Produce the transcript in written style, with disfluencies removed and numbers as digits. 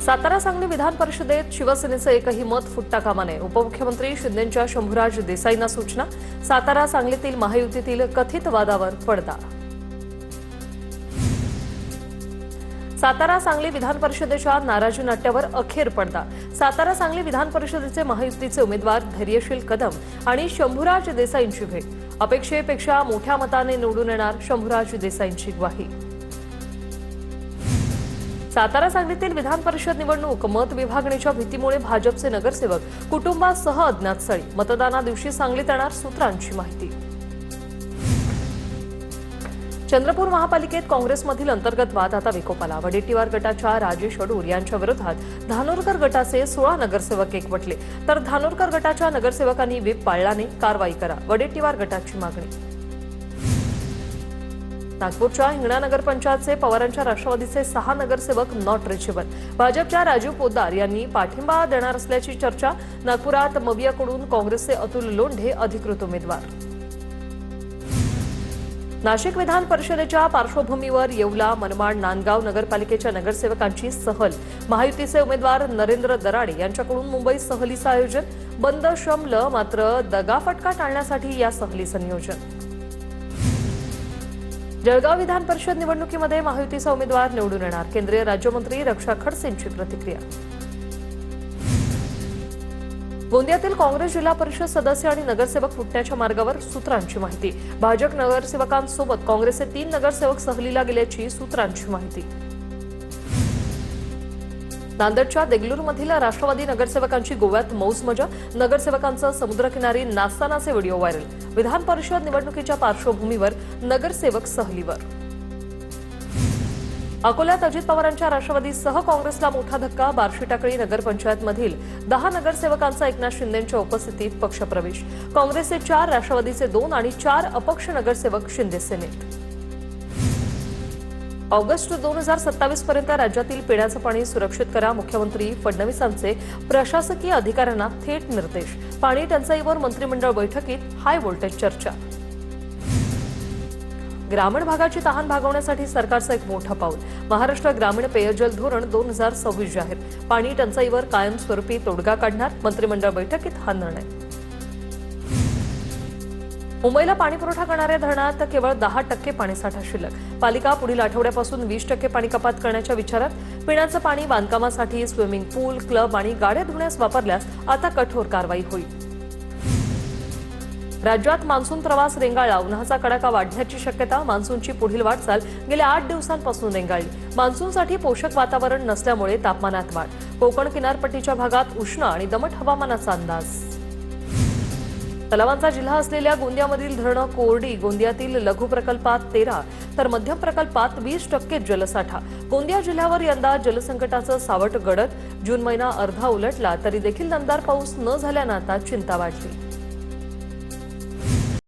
सातारा सांगली विधान परिषदेत शिवसेनेचं एकही मत फुटता कामा नये. उपमुख्यमंत्री शिंदेंच्या शंभूराज देसाईंना सूचना. सातारा सांगलीतील महायुतीतील कथित वादावर पडदा. सातारा सांगली विधान परिषदेच्या नाराजी नाट्यावर अखेर पडदा. सातारा सांगली विधान परिषदेचे महायुतीचे उमेदवार धैर्यशील कदम आणि शंभूराज देसाईंची भेट. अपेक्षेपेक्षा मोठ्या मताने निवडून येणार शंभूराज देसाईंची ग्वाही. सातारा सांगलीतील विधान परिषद निवडणूक मत विभागणीच्या भीतीमुळे भाजपचे नगरसेवक कुटुंबासह अज्ञात स्थळी. मतदाना दिवशी सांगलीत येणार सूत्रांची माहिती. चंद्रपूर महापालिकेत काँग्रेसमधील अंतर्गत वाद आता विकोपाला. वडेट्टीवार गटाच्या राजेश अडूर यांच्या विरोधात धानोरकर गटाचे 16 नगरसेवक एकवटले, तर धानोरकर गटाच्या नगरसेवकांनी व्हीप पाळला नाही, कारवाई करा, वडेट्टीवार गटाची मागणी. नागपूरच्या हिंगणा नगर पंचायतचे पवारांच्या राष्ट्रवादीचे 6 नगरसेवक नॉट रिचेबल. भाजपच्या राजीव पोद्दार यांनी पाठिंबा देणार असल्याची चर्चा. नागपुरात मवियाकडून काँग्रेसचे अतुल लोंढे अधिकृत उमेदवार. नाशिक विधान परिषदेच्या पार्श्वभूमीवर येवला, मनमाड, नांदगाव नगरपालिकेच्या नगरसेवकांची सहल. महायुतीचे उमेदवार नरेंद्र दराडे यांच्याकडून मुंबई सहलीचं आयोजन. बंद शमलं, मात्र दगाफटका टाळण्यासाठी या सहलीचं नियोजन. जळगाव विधान परिषद निवडणुकीमध्ये महायुतीचा उमेदवार निवडून येणार. केंद्रीय राज्यमंत्री रक्षा खडसेंची प्रतिक्रिया. गोंदियातील काँग्रेस जिल्हा परिषद सदस्य आणि नगरसेवक फुटण्याच्या मार्गावर, सूत्रांची माहिती. भाजप नगरसेवकांसोबत काँग्रेसचे 3 नगरसेवक सहलीला गेल्याची सूत्रांची माहिती. नांदेडच्या देगलूरमधील राष्ट्रवादी नगरसेवकांची गोव्यात मौज मजा. नगरसेवकांचं समुद्रकिनारी नाचतानाचे व्हिडिओ व्हायरल. विधान परिषद निवडणुकीच्या पार्श्वभूमीवर नगरसेवक सहलीवर. अकोल्यात अजित पवारांच्या राष्ट्रवादीसह काँग्रेसला मोठा धक्का. बार्शी टाकळी नगरपंचायतमधील 10 नगरसेवकांचा एकनाथ शिंदेंच्या उपस्थितीत पक्षप्रवेश. काँग्रेसचे 4, राष्ट्रवादीचे 2 आणि 4 अपक्ष नगरसेवक शिंदे सेनेत. ऑगस्ट 2027 पर्यंत राज्यातील पिण्याचं पाणी सुरक्षित करा. मुख्यमंत्री फडणवीसांचे प्रशासकीय अधिकाऱ्यांना थेट निर्देश. पाणी टंचाईवर मंत्रिमंडळ बैठकीत हाय व्होल्टेज चर्चा. ग्रामीण भागाची तहान भागवण्यासाठी सरकारचं एक मोठं पाऊल. महाराष्ट्र ग्रामीण पेयजल धोरण 2026 जाहीर. पाणी टंचाईवर कायमस्वरूपी तोडगा काढणार. मंत्रिमंडळ बैठकीत हा निर्णय. मुंबईला पाणीपुरवठा करणाऱ्या धरणात केवळ 10% पाणीसाठा शिल्लक. पालिका पुढील आठवड्यापासून 20% पाणी कपात करण्याच्या विचारात. पिण्याचं पाणी बांधकामासाठी, स्विमिंग पूल, क्लब आणि गाड्या धुण्यास वापरल्यास आता कठोर कारवाई होईल. राज्यात मान्सून प्रवास रेंगाळला. उन्हाचा कडाका वाढण्याची शक्यता. मान्सूनची पुढील वाटचाल गेल्या 8 दिवसांपासून रेंगाळली. मान्सूनसाठी पोषक वातावरण नसल्यामुळे तापमानात वाढ. कोकण किनारपट्टीच्या भागात उष्ण आणि दमट हवामानाचा अंदाज. तलावांचा जिल्हा असलेल्या गोंदियामधील धरणं कोरडी. गोंदियातील लघु प्रकल्पात 13 तर मध्यम प्रकल्पात 20% जलसाठा. गोंदिया जिल्ह्यावर यंदा जलसंकटाचं सावट गडद. जून महिना अर्धा उलटला तरी देखील दमदार पाऊस न झाल्यानं आता चिंता वाढली.